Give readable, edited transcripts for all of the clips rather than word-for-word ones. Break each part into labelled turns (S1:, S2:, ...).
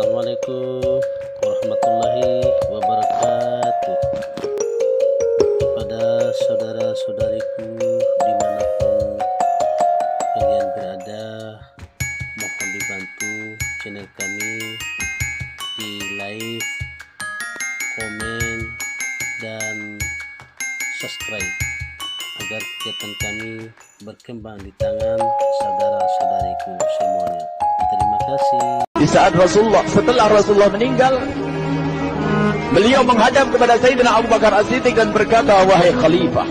S1: Assalamualaikum warahmatullahi wabarakatuh. Kepada saudara-saudariku dimanapun kalian berada, mohon dibantu channel kami di like, komen, dan subscribe agar kegiatan kami berkembang di tangan saudara-saudariku semuanya. Terima kasih.
S2: Di saat setelah Rasulullah meninggal, beliau menghadap kepada Sayyidina Abu Bakar As-Siddiq dan berkata, "Wahai Khalifah,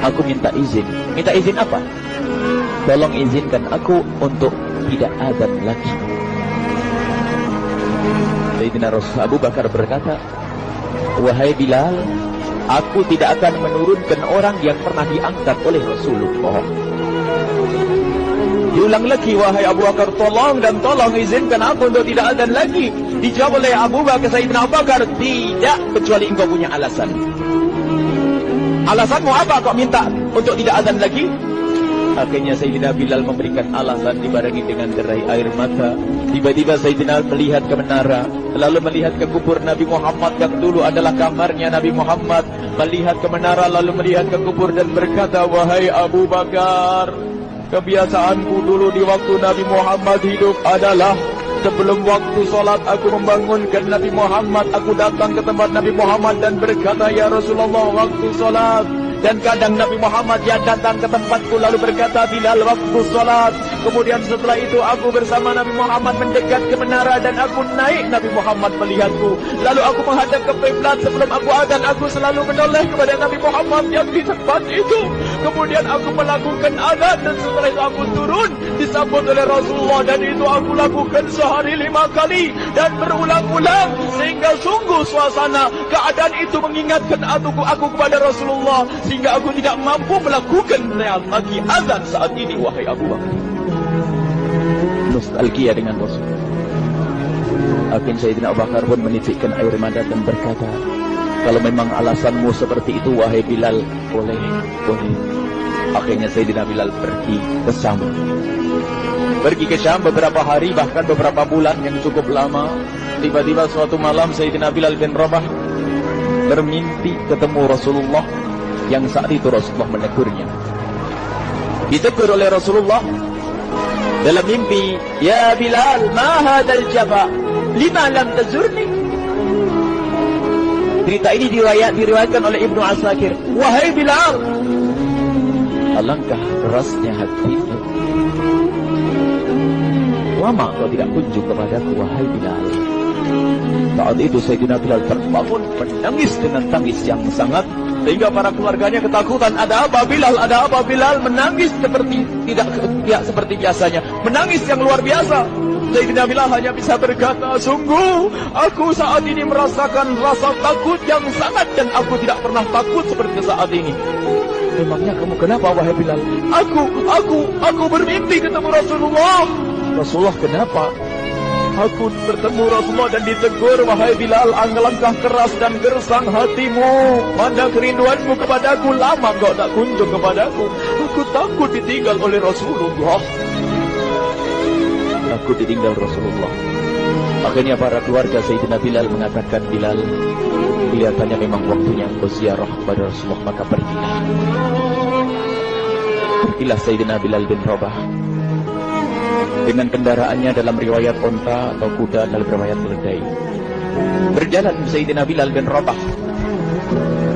S2: aku minta izin." Minta izin apa? Tolong izinkan aku untuk tidak azan lagi. Sayyidina Abu Bakar berkata, "Wahai Bilal, aku tidak akan menurunkan orang yang pernah diangkat oleh Rasulullah." Diulang lagi, "Wahai Abu Bakar, tolong dan tolong izinkan aku untuk tidak azan lagi." Dijawab oleh Abu Bakar, Sayyidina Abu Bakar, "Tidak, kecuali engkau punya alasan." "Alasanmu apa kau minta untuk tidak azan lagi?" Akhirnya Sayyidina Bilal memberikan alasan dibarengi dengan derai air mata. Tiba-tiba Sayyidina melihat ke menara, lalu melihat ke kubur Nabi Muhammad yang dulu adalah kamarnya Nabi Muhammad. Melihat ke menara lalu melihat ke kubur dan berkata, "Wahai Abu Bakar, kebiasaanku dulu di waktu Nabi Muhammad hidup adalah sebelum waktu solat aku membangunkan Nabi Muhammad. Aku datang ke tempat Nabi Muhammad dan berkata, 'Ya Rasulullah, waktu solat.' Dan kadang Nabi Muhammad yang datang ke tempatku lalu berkata, 'Bilal, waktu solat.' Kemudian setelah itu aku bersama Nabi Muhammad mendekat ke menara dan aku naik. Nabi Muhammad melihatku. Lalu aku menghadap ke kiblat. Sebelum aku azan, aku selalu menoleh kepada Nabi Muhammad yang di tempat itu. Kemudian aku melakukan azan dan setelah itu aku turun disambut oleh Rasulullah, dan itu aku lakukan sehari 5 kali dan berulang-ulang sehingga sungguh suasana keadaan itu mengingatkan aku kepada Rasulullah sehingga aku tidak mampu melakukan lagi azan saat ini." Wahai Abu Bakar, nostalgia dengan Rasul. Akhirnya Sayyidina Abu Bakar pun menitikkan air mata dan berkata, "Kalau memang alasanmu seperti itu, wahai Bilal, boleh. Akhirnya Sayyidina Bilal pergi ke Syam. Pergi ke Syam beberapa hari, bahkan beberapa bulan yang cukup lama. Tiba-tiba suatu malam Sayyidina Bilal bin Rabah bermimpi ketemu Rasulullah, yang saat itu Rasulullah menegurnya. Ditegur oleh Rasulullah dalam mimpi, "Ya Bilal, ma hadal jafa? Lima lam tazurni?" Cerita ini diriwayatkan oleh Ibnu Asakir. "Wahai Bilal, alangkah kerasnya hatimu. Lama kau tidak kunjung kepadaku, wahai Bilal." Saat itu Sayyidina Bilal terbangun menangis dengan tangis yang sangat, sehingga para keluarganya ketakutan. "Ada apa Bilal? Ada apa Bilal?" Menangis seperti tidak seperti biasanya, menangis yang luar biasa. Sayyidina Bilal hanya bisa berkata, "Sungguh aku saat ini merasakan rasa takut yang sangat, dan aku tidak pernah takut seperti saat ini." "Memangnya kamu kenapa wahai Bilal?" Aku bermimpi ketemu Rasulullah." "Rasulullah kenapa?" "Aku bertemu Rasulullah dan ditegur, 'Wahai Bilal, alangkah keras dan gersang hatimu. Mana kerinduanmu kepadaku, lama kau tak kunjung kepadaku. Aku takut ditinggal oleh Rasulullah." Aku ditinggal Rasulullah. Akhirnya para keluarga Sayyidina Bilal mengatakan, "Bilal, kelihatannya memang waktunya engkau ziarah kepada Rasulullah, maka pergilah." Pergilah Sayyidina Bilal bin Rabah dengan kendaraannya, dalam riwayat onta atau kuda, dalam riwayat keledai. Berjalan Sayyidina Bilal bin Rabah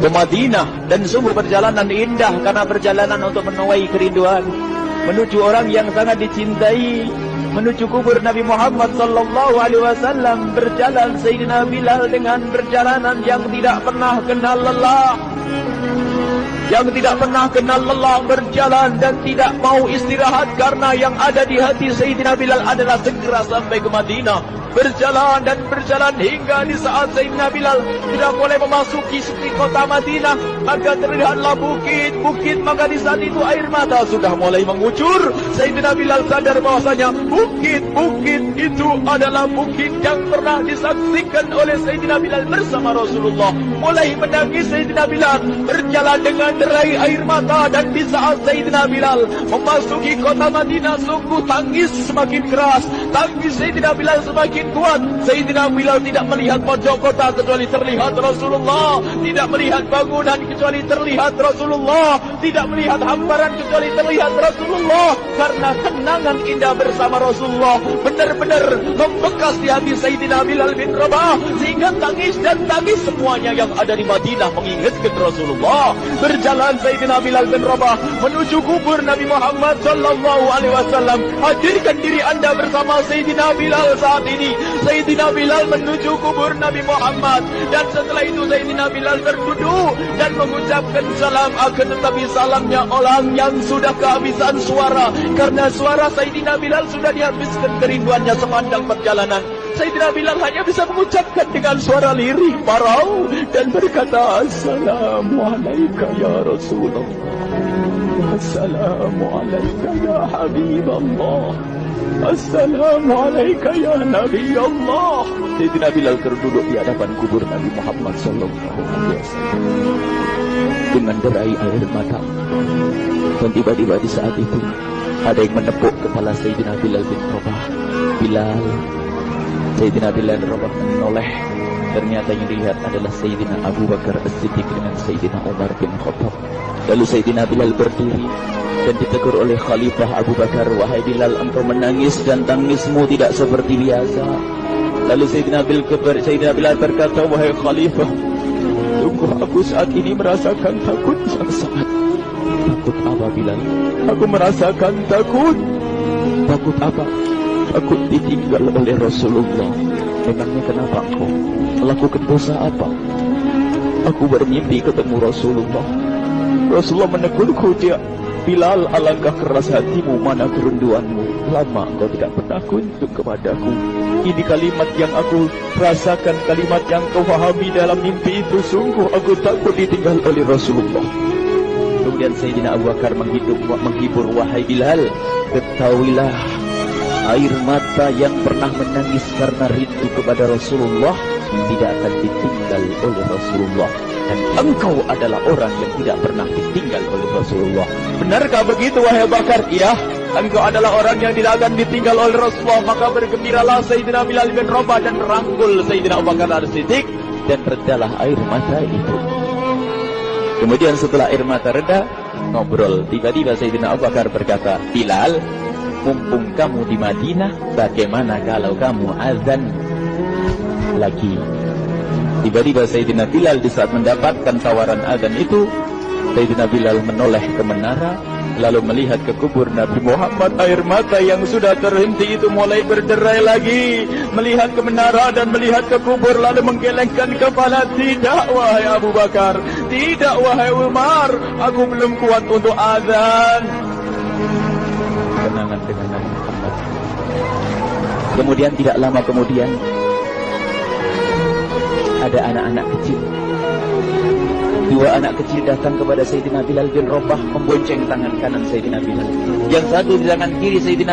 S2: ke Madinah, dan sungguh perjalanan indah karena perjalanan untuk menuai kerinduan, menuju orang yang sangat dicintai, menuju kubur Nabi Muhammad sallallahu alaihi wasallam. Berjalan Sayyidina Bilal dengan perjalanan yang tidak pernah kenal lelah. Berjalan dan tidak mau istirahat, karena yang ada di hati Sayyidina Bilal adalah segera sampai ke Madinah. Berjalan dan berjalan hingga di saat Sayyidina Bilal sudah mulai memasuki kota Madinah, maka terlihatlah bukit-bukit, maka di saat itu air mata sudah mulai mengucur. Sayyidina Bilal sadar bahwasanya bukit-bukit itu adalah bukit yang pernah disaksikan oleh Sayyidina Bilal bersama Rasulullah. Mulai menangis Sayyidina Bilal, berjalan dengan berderai air mata. Dan di saat Sayyidina Bilal memasuki kota Madinah, sungguh tangis semakin keras, tangis Sayyidina Bilal semakin kuat. Sayyidina Bilal tidak melihat pojok kota kecuali terlihat Rasulullah, tidak melihat bangunan kecuali terlihat Rasulullah, tidak melihat hamparan kecuali terlihat Rasulullah. Karena kenangan indah bersama Rasulullah benar-benar membekas di hati Sayyidina Bilal bin Rabah, sehingga tangis dan tangis semuanya yang ada di Madinah mengingatkan Rasulullah. Berjalan Sayyidina Bilal bin Rabah menuju kubur Nabi Muhammad sallallahu alaihi wasallam. Hadirkan diri Anda bersama Sayyidina Bilal saat ini. Sayyidina Bilal menuju kubur Nabi Muhammad, dan setelah itu Sayyidina Bilal berduduk dan mengucapkan salam. Akan tetapi salamnya orang yang sudah kehabisan suara, karena suara Sayyidina Bilal sudah dihabiskan kerinduannya sepanjang perjalanan. Sayyidina Bilal hanya bisa mengucapkan dengan suara lirih parau dan berkata, Assalamualaikum ya Rasulullah, Assalamualaikum ya Habiballah, Assalamualaikum ya Nabi Allah. Sayyidina Bilal terduduk di hadapan kubur Nabi Muhammad sallallahu alaihi wasallam dengan derai air mata. Dan tiba-tiba di saat itu ada yang menepuk kepala Sayyidina Bilal bin Rabah. Bilal. Sayyidina Bilal bin Rabah menoleh. Ternyata yang dilihat adalah Sayyidina Abu Bakar As-Siddiq dengan Sayyidina Umar bin Khattab. Lalu Sayyidina Bilal berdiri dan ditegur oleh Khalifah Abu Bakar, wahai Bilal, engkau menangis dan tangismu tidak seperti biasa. Lalu Sayyidina Bilal berkata, wahai Khalifah, sungguh aku saat ini merasakan takut yang sangat. Takut apa Bilal? Aku merasakan takut. Takut apa? Takut ditinggal oleh Rasulullah. Memangnya kenapa engkau melakukan dosa apa? Aku bermimpi ketemu Rasulullah. Rasulullah menegurku, dia, Bilal, alangkah keras hatimu, mana kerinduanmu. Lama engkau tidak pernah kunjung kepadaku. Ini kalimat yang aku rasakan, kalimat yang kau fahami dalam mimpi itu. Sungguh aku takut ditinggal oleh Rasulullah. Kemudian Sayyidina Abu Bakar menghibur, wahai Bilal, ketahuilah, air mata yang pernah menangis karena rindu kepada Rasulullah tidak akan ditinggal oleh Rasulullah. Dan engkau adalah orang yang tidak pernah ditinggal oleh Rasulullah. Benarkah begitu wahai Bakar? Iya, engkau adalah orang yang tidak akan ditinggal oleh Rasulullah. Maka bergembiralah Sayyidina Bilal bin Rabah dan merangkul Sayyidina Abu Bakar As-Siddiq, dan redalah air mata itu. Kemudian setelah air mata reda, ngobrol. Tiba-tiba Sayyidina Abu Bakar berkata, Bilal, mumpung kamu di Madinah, bagaimana kalau kamu azan lagi? Tiba-tiba Sayyidina Bilal di saat mendapatkan tawaran azan itu, Sayyidina Bilal menoleh ke menara, lalu melihat ke kubur Nabi Muhammad. Air mata yang sudah terhenti itu mulai berderai lagi. Melihat ke menara dan melihat ke kubur, lalu menggelengkan kepala. Tidak wahai Abu Bakar, tidak wahai Umar, aku belum kuat untuk azan. Kenangan dengan Nabi Muhammad. Kemudian tidak lama kemudian ada anak-anak kecil. Dua anak kecil datang kepada Sayyidina Bilal bin Rabah membonceng tangan kanan Sayyidina Bilal. Yang satu di tangan kiri Sayyidina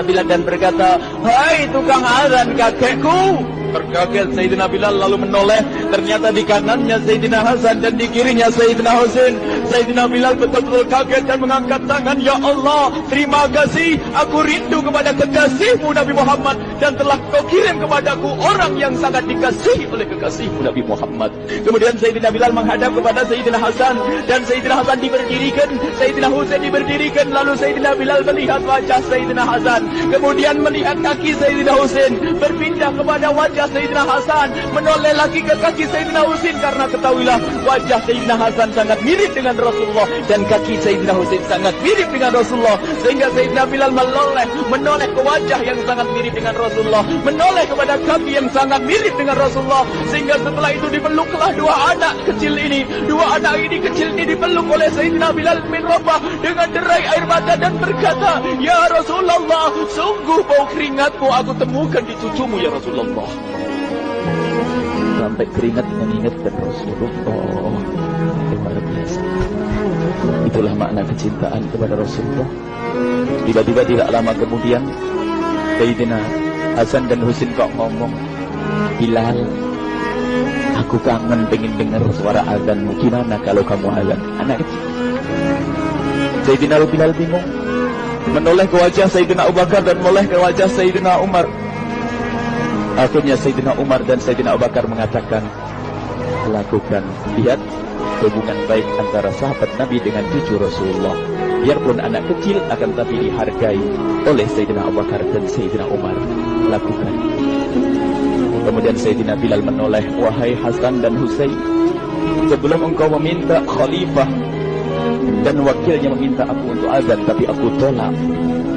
S2: Bilal dan berkata, hai tukang azan kakekku. Terkaget Sayyidina Bilal lalu menoleh. Ternyata di kanannya Sayyidina Hasan dan di kirinya Sayyidina Husain. Sayyidina Bilal betul-betul kaget dan mengangkat tangan. Ya Allah, terima kasih. Aku rindu kepada kekasihmu Nabi Muhammad, dan telah kau kirim kepadaku orang yang sangat dikasihi oleh kekasihmu Nabi Muhammad. Kemudian Sayyidina Bilal menghadap kepada Sayyidina Hasan, dan Sayyidina Hasan diberdirikan, Sayyidina Husain diberdirikan. Lalu Sayyidina Bilal melihat wajah Sayyidina Hasan, kemudian melihat kaki Sayyidina Husain, berpindah kepada wajah Sayyidina Hasan, menoleh lagi ke kaki Sayyidina Husain, karena ketahuilah wajah Sayyidina Hasan sangat mirip dengan Rasulullah dan kaki Sayyidina Husain sangat mirip dengan Rasulullah, sehingga Sayyidina Bilal menoleh ke wajah yang sangat mirip dengan Rasulullah, menoleh kepada kaki yang sangat mirip dengan Rasulullah, sehingga setelah itu dipeluklah dua anak kecil ini. Dua anak ini kecil ini dipeluk oleh Sayyidina Bilal bin Rabah dengan derai air mata dan berkata, ya Rasulullah, sungguh bau keringatmu aku temukan di cucumu ya Rasulullah. Sampai keringat mengingatkan Rasulullah. Luar biasa. Itulah makna kecintaan kepada Rasulullah. Tiba-tiba tidak lama kemudian Sayyidina Hasan dan Husain kok ngomong, Bilal, Aku kangen pengen dengar suara azanmu. Gimana kalau kamu azan? Anak kecil. Sayyidina Bilal bingung. Menoleh ke wajah Sayyidina Abu Bakar dan menoleh ke wajah Sayyidina Umar. Akhirnya Sayyidina Umar dan Sayyidina Abu Bakar mengatakan, lakukan, lihat hubungan baik antara sahabat Nabi dengan cucu Rasulullah. Biarpun anak kecil akan tapi dihargai oleh Sayyidina Abu Bakar dan Sayyidina Umar. Lakukan. Kemudian Sayyidina Bilal menoleh, wahai Hasan dan Husain, sebelum engkau meminta khalifah dan wakilnya meminta aku untuk azan, tapi aku tolak.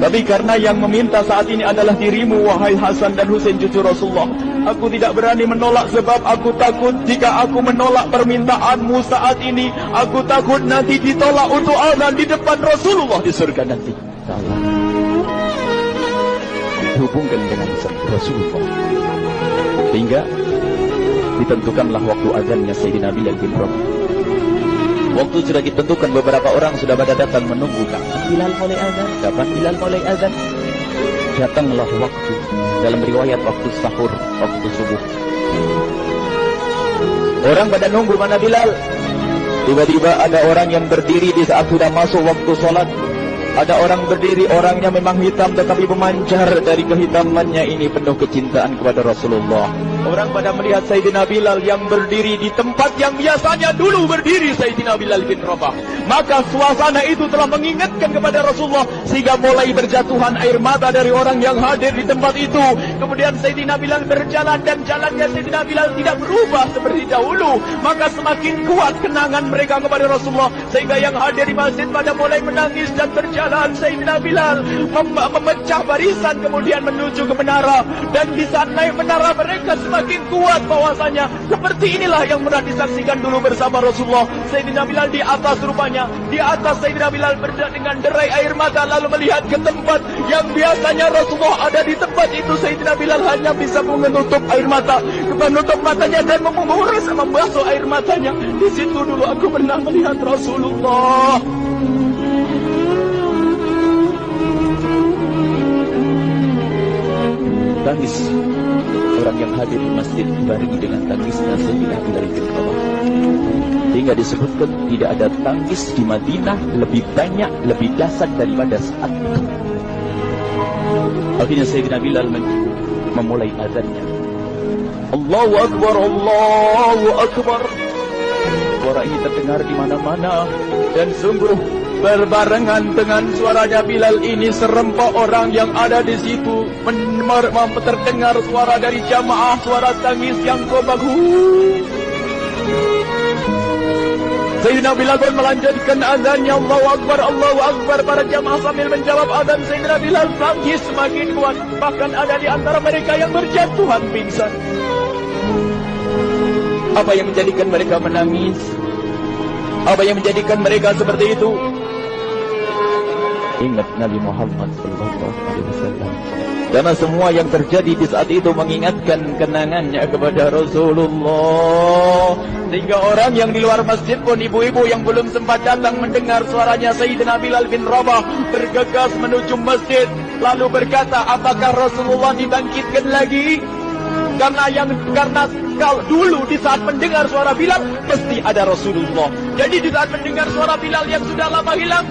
S2: Tapi karena yang meminta saat ini adalah dirimu, wahai Hasan dan Husain cucu Rasulullah, aku tidak berani menolak sebab aku takut jika aku menolak permintaanmu saat ini, aku takut nanti ditolak untuk azan di depan Rasulullah di surga nanti. Salah. Hubungkan dengan Rasulullah. Sehingga ditentukanlah waktu azannya Sayyidina Bilal bin Rabah. Waktu sudah ditentukan, beberapa orang sudah pada datang menunggu. Kapan Bilal mulai azan? Kapan Bilal mulai azan? Datanglah waktu. Dalam riwayat waktu sahur, waktu subuh. Orang pada nunggu mana Bilal. Tiba-tiba ada orang yang berdiri di saat sudah masuk waktu sholat. Ada orang berdiri, orangnya memang hitam tetapi memancar dari kehitamannya ini penuh kecintaan kepada Rasulullah. Orang pada melihat Sayyidina Bilal yang berdiri di tempat yang biasanya dulu berdiri Sayyidina Bilal bin Rabah. Maka suasana itu telah mengingatkan kepada Rasulullah sehingga mulai berjatuhan air mata dari orang yang hadir di tempat itu. Kemudian Sayyidina Bilal berjalan dan jalannya Sayyidina Bilal tidak berubah seperti dahulu. Maka semakin kuat kenangan mereka kepada Rasulullah sehingga yang hadir di masjid pada mulai menangis dan berjalan. Sayyidina Bilal memecah barisan kemudian menuju ke menara, dan di saat naik menara mereka semakin kuat bahwasanya seperti inilah yang pernah disaksikan dulu bersama Rasulullah. Sayyidina Bilal di atas rupanya, di atas Sayyidina Bilal dengan derai air mata lalu melihat ke tempat yang biasanya Rasulullah ada di tempat itu. Sayyidina Bilal hanya bisa menutup air mata, menutup matanya dan menguras membasuh air matanya. Di situ dulu aku pernah melihat Rasulullah. Tangis orang yang hadir di masjid dibarengi dengan tangisnya Sayyidina Bilal bin Rabah. Hingga disebutkan tidak ada tangis di Madinah lebih banyak, lebih dahsyat daripada saat itu. Akhirnya Sayyidina Bilal memulai azannya. Allahu Akbar, Allahu Akbar. Suara ini terdengar di mana-mana dan sungguh berbarengan dengan suaranya Bilal ini serempak orang yang ada di situ terdengar suara dari jamaah, suara tangis yang kobahu. Sayyidina Bilal pun melanjutkan azannya, Allahu Akbar, Allahu Akbar. Para jamaah sambil menjawab azan Sayyidina Bilal tangis semakin kuat. Bahkan ada di antara mereka yang berjatuhan pingsan. Apa yang menjadikan mereka menangis? Apa yang menjadikan mereka seperti itu? Ingat Nabi Muhammad SAW. Karena semua yang terjadi di saat itu mengingatkan kenangannya kepada Rasulullah. Sehingga orang yang di luar masjid pun, ibu-ibu yang belum sempat datang mendengar suaranya Sayyidina Bilal bin Rabah bergegas menuju masjid. Lalu berkata, apakah Rasulullah dibangkitkan lagi? Karena kalau dulu di saat mendengar suara Bilal pasti ada Rasulullah. Jadi di saat mendengar suara Bilal yang sudah lama hilang,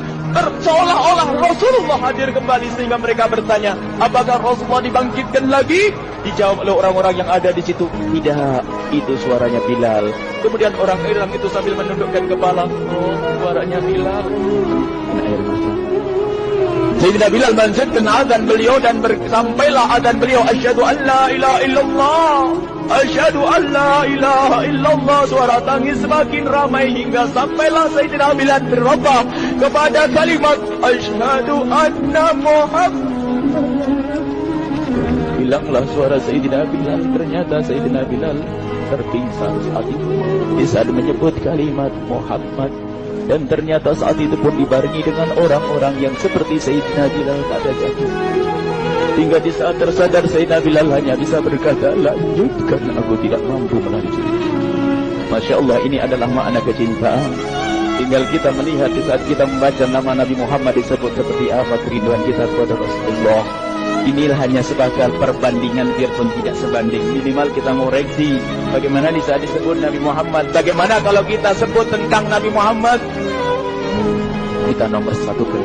S2: seolah-olah Rasulullah hadir kembali. Sehingga mereka bertanya, apakah Rasulullah dibangkitkan lagi? Dijawab oleh orang-orang yang ada di situ, tidak, itu suaranya Bilal. Kemudian orang-orang itu sambil menundukkan kepala, oh, suaranya Bilal. Air mata. Sayyidina Bilal melanjutkan azan beliau dan sampailah azan beliau, asyhadu an la ilaha illallah, asyhadu an la ilaha illallah. Suara tangis semakin ramai hingga sampailah Sayyidina Bilal bin Rabah kepada kalimat asyhadu anna Muhammad. Hilanglah suara Sayyidina Bilal. Ternyata Sayyidina Bilal terpingsan saat itu di saat menyebut kalimat Muhammad. Dan ternyata saat itu pun dibarengi dengan orang-orang yang seperti Sayyidina Bilal pada jatuh. Hingga di saat tersadar Sayyidina Bilal hanya bisa berkata, lanjutkan, aku tidak mampu melanjutkan. Masya Allah, ini adalah makna kecintaan. Tinggal kita melihat di saat kita membaca nama Nabi Muhammad disebut seperti apa kerinduan kita kepada Rasulullah. Inilah hanya sebagai perbandingan biarpun tidak sebanding. Minimal kita ngoreksi. Bagaimana di saat disebut Nabi Muhammad? Bagaimana kalau kita sebut tentang Nabi Muhammad? Kita nomor satu kan.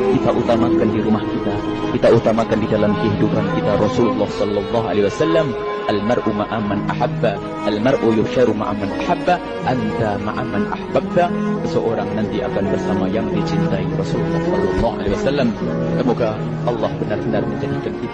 S2: Kita utamakan di rumah kita. Kita utamakan di dalam kehidupan kita. Rasulullah sallallahu alaihi wasallam, al-mar'u ma'a man ahabba, al-mar'u yusharu ma'a man ahabba, anta ma'a man ahbabta. Seseorang nanti akan bersama yang dicintai. Rasulullah sallallahu alaihi wasallam. Semoga Allah benar-benar menjadikan kita